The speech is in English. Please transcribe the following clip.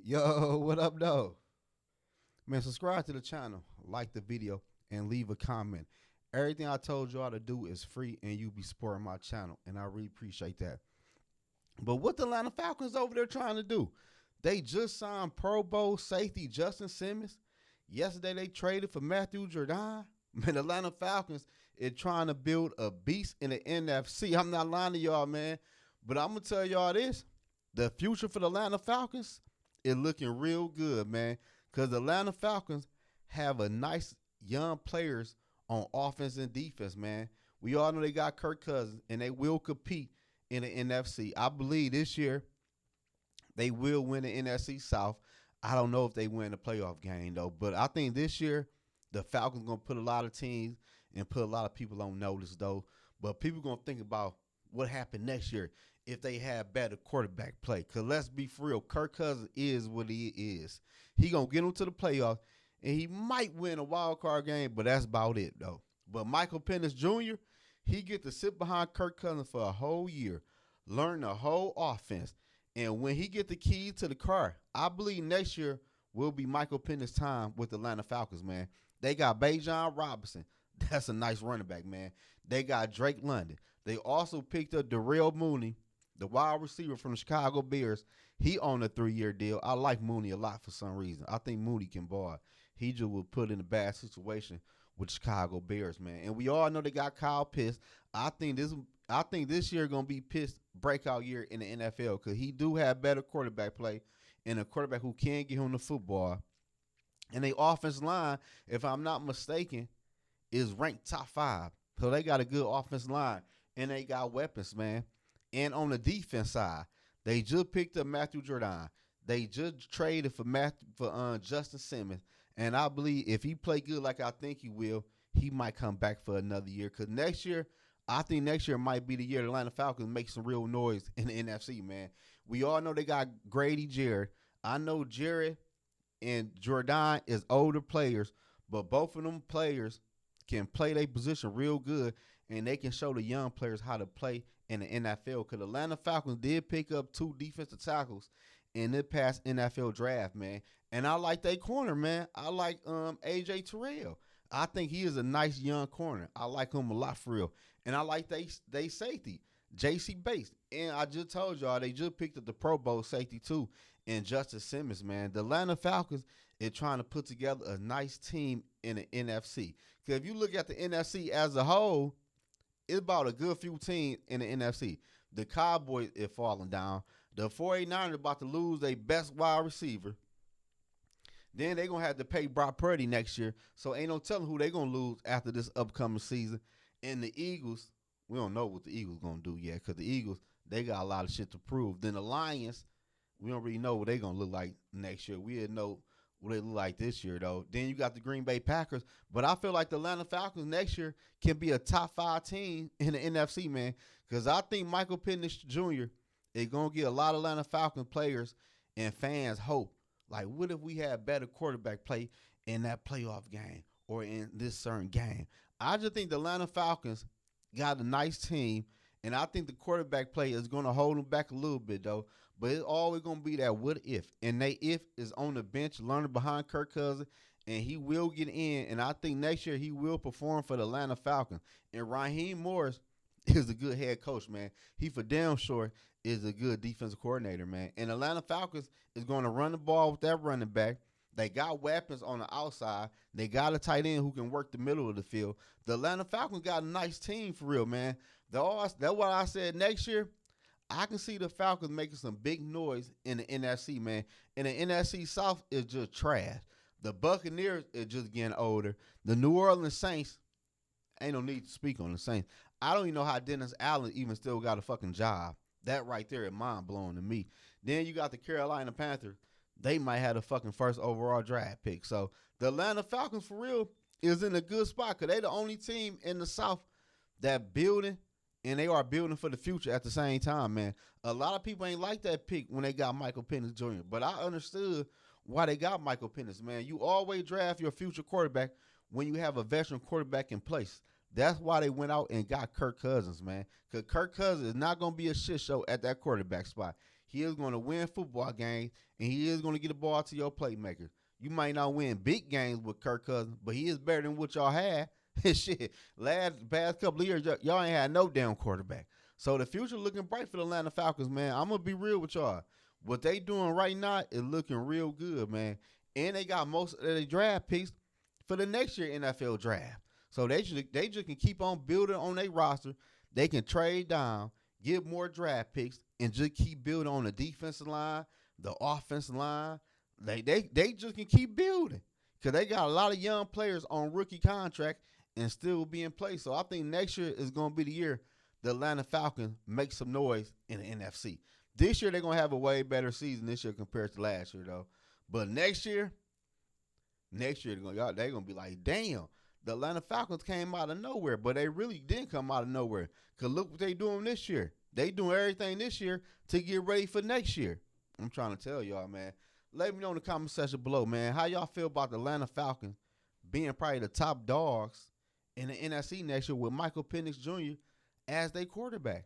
Yo, what up, though? Man, subscribe to the channel, like the video, and leave a comment. Everything I told y'all to do is free, and you be supporting my channel, and I really appreciate that. But what the Atlanta Falcons over there trying to do? They just signed Pro Bowl safety Justin Simmons. Yesterday they traded for Matthew Jordan. Man, the Atlanta Falcons is trying to build a beast in the NFC. I'm not lying to y'all, man. But I'm gonna tell y'all this: the future for the Atlanta Falcons is looking real good, man. Cause the Atlanta Falcons have a nice young players on offense and defense, man. We all know they got Kirk Cousins, and they will compete in the NFC. I believe this year they will win the NFC South. I don't know if they win the playoff game though, but I think this year the Falcons gonna put a lot of teams and put a lot of people on notice though. But people gonna think about what happened next year if they have better quarterback play. Cause let's be for real, Kirk Cousins is what he is. He gonna get them to the playoffs, and he might win a wild card game, but that's about it though. But Michael Penix Jr., he get to sit behind Kirk Cousins for a whole year, learn the whole offense. And when he get the key to the car, I believe next year will be Michael Penix's time with the Atlanta Falcons, man. They got Bijan Robinson. That's a nice running back, man. They got Drake London. They also picked up Darrell Mooney, the wide receiver from the Chicago Bears. He on a 3-year deal. I like Mooney a lot for some reason. I think Mooney can ball. He just was put in a bad situation with Chicago Bears, man. And we all know they got Kyle Pitts. I think this year gonna be Pitts' breakout year in the NFL because he do have better quarterback play and a quarterback who can get him the football. And the offensive line, if I'm not mistaken, is ranked top 5. So they got a good offensive line and they got weapons, man. And on the defense side, they just picked up Matthew Jordan. They just traded for Justin Simmons, and I believe if he play good like I think he will, he might come back for another year. Cause I think next year might be the year the Atlanta Falcons make some real noise in the NFC, man. We all know they got Grady Jarrett. I know Jarrett and Jordan is older players, but both of them players can play their position real good, and they can show the young players how to play in the NFL. Because the Atlanta Falcons did pick up 2 defensive tackles in the past NFL draft, man. And I like that corner, man. I like AJ Terrell. I think he is a nice young corner. I like him a lot for real. And I like they safety, J.C. Bates. And I just told y'all they just picked up the Pro Bowl safety too, and Justin Simmons, man. The Atlanta Falcons is trying to put together a nice team in the NFC. Because if you look at the NFC as a whole, it's about a good few teams in the NFC. The Cowboys is falling down. The 49ers about to lose their best wide receiver. Then they're going to have to pay Brock Purdy next year. So ain't no telling who they're going to lose after this upcoming season. And the Eagles, we don't know what the Eagles going to do yet because the Eagles, they got a lot of shit to prove. Then the Lions, we don't really know what they're going to look like next year. We didn't know what they look like this year, though. Then you got the Green Bay Packers. But I feel like the Atlanta Falcons next year can be a top 5 team in the NFC, man. Because I think Michael Penix Jr. is going to get a lot of Atlanta Falcons players and fans hope. Like, what if we had better quarterback play in that playoff game or in this certain game? I just think the Atlanta Falcons got a nice team, and I think the quarterback play is going to hold them back a little bit, though. But it's always going to be that what if. And they if is on the bench learning behind Kirk Cousins, and he will get in. And I think next year he will perform for the Atlanta Falcons. And Raheem Morris is a good head coach, man. He for damn sure is a good defensive coordinator, man. And Atlanta Falcons is going to run the ball with that running back. They got weapons on the outside. They got a tight end who can work the middle of the field. The Atlanta Falcons got a nice team for real, man. That's what I said. Next year, I can see the Falcons making some big noise in the NFC, man. And the NFC South is just trash. The Buccaneers is just getting older. The New Orleans Saints, ain't no need to speak on the Saints. I don't even know how Dennis Allen even still got a fucking job. That right there is mind-blowing to me. Then you got the Carolina Panthers. They might have the fucking first overall draft pick. So the Atlanta Falcons, for real, is in a good spot because they the only team in the South that building, and they are building for the future at the same time, man. A lot of people ain't like that pick when they got Michael Penix Jr., but I understood why they got Michael Penix, man. You always draft your future quarterback when you have a veteran quarterback in place. That's why they went out and got Kirk Cousins, man. Because Kirk Cousins is not going to be a shit show at that quarterback spot. He is going to win football games, and he is going to get the ball to your playmakers. You might not win big games with Kirk Cousins, but he is better than what y'all had. Shit, past couple of years, y'all ain't had no damn quarterback. So the future looking bright for the Atlanta Falcons, man. I'm gonna be real with y'all. What they doing right now is looking real good, man. And they got most of their draft picks for the next year NFL draft. So they just can keep on building on their roster. They can trade down, get more draft picks, and just keep building on the defensive line, the offensive line. They just can keep building because they got a lot of young players on rookie contract and still be in play. So I think next year is going to be the year the Atlanta Falcons make some noise in the NFC. This year they're going to have a way better season this year compared to last year, though. But next year they're going to be like, damn, the Atlanta Falcons came out of nowhere. But they really didn't come out of nowhere because look what they doing this year. They doing everything this year to get ready for next year. I'm trying to tell y'all, man. Let me know in the comment section below, man. How y'all feel about the Atlanta Falcons being probably the top dogs in the NFC next year with Michael Penix Jr. as their quarterback?